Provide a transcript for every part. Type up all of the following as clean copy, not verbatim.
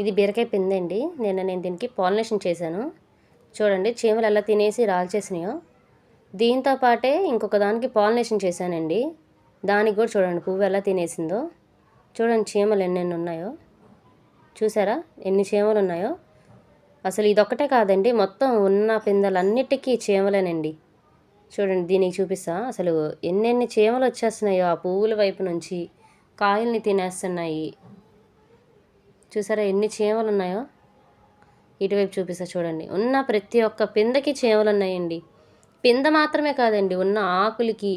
ఇది బీరకాయ పిందండి. నేను దీనికి పాలినేషన్ చేశాను. చూడండి చీమలు ఎలా తినేసి రాల్చేసినాయో. దీంతో పాటే ఇంకొక దానికి పాలినేషన్ చేశానండి. దానికి కూడా చూడండి పువ్వు ఎలా తినేసిందో. చూడండి చీమలు ఎన్నెన్ని ఉన్నాయో. చూసారా ఎన్ని చీమలు ఉన్నాయో. అసలు ఇదొక్కటే కాదండి, మొత్తం ఉన్న పిందెలన్నిటికీ చీమలేనండి. చూడండి దీనికి చూపిస్తా. అసలు ఎన్నెన్ని చీమలు వచ్చేస్తున్నాయో ఆ పువ్వుల వైపు నుంచి. కాయల్ని తినేస్తున్నాయి. చూసారా ఎన్ని చీమలు ఉన్నాయో. ఇటువైపు చూపిస్తా చూడండి. ఉన్న ప్రతి ఒక్క పిందెకి చీమలు ఉన్నాయండి. పిందె మాత్రమే కాదండి, ఉన్న ఆకులకి,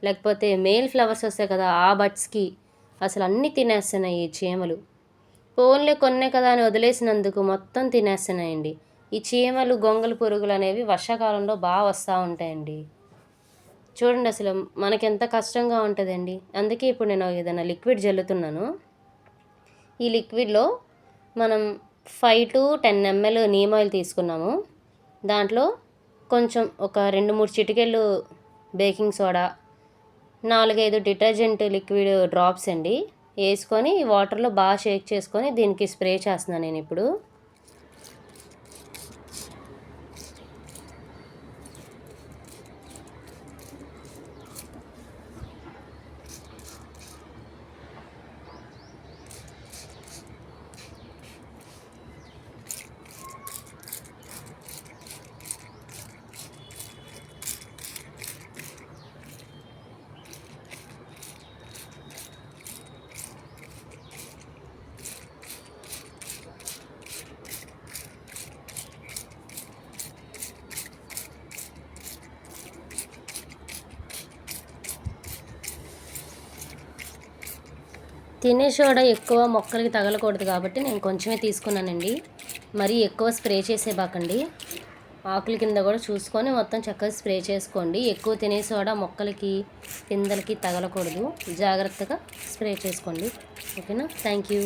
లేకపోతే మేల్ ఫ్లవర్స్ వస్తాయి కదా ఆ బడ్స్కి అసలు అన్నీ తినేస్తున్నాయి ఈ చీమలు. పోన్లే కొన్నే కదా అని వదిలేసినందుకు మొత్తం తినేస్తున్నాయండి. ఈ చీమలు గొంగళి పురుగులు అనేవి వర్షాకాలంలో బాగా వస్తూ ఉంటాయండి. చూడండి అసలు మనకెంత కష్టంగా ఉంటుందండి. అందుకే ఇప్పుడు నేను ఏదైనా లిక్విడ్ జల్లుతున్నాను. ఈ లిక్విడ్లో మనం 5 to 10 ml నీమ్ ఆయిల్ తీసుకున్నాము. దాంట్లో కొంచెం ఒక 2-3 చిటికెళ్ళు baking soda, 4-5 detergent liquid drops అండి వేసుకొని వాటర్లో బాగా షేక్ చేసుకొని దీనికి స్ప్రే చేస్తున్నాను నేను ఇప్పుడు. తినే సోడా ఎక్కువ మొక్కలకి తగలకూడదు కాబట్టి నేను కొంచెమే తీసుకున్నానండి. మరీ ఎక్కువ స్ప్రే చేసేబాకండి. ఆకుల కింద కూడా చూసుకొని మొత్తం చక్కగా స్ప్రే చేసుకోండి. ఎక్కువ తినే సోడా మొక్కలకి పిందెలకి తగలకూడదు. జాగ్రత్తగా స్ప్రే చేసుకోండి. ఓకేనా? Thank you.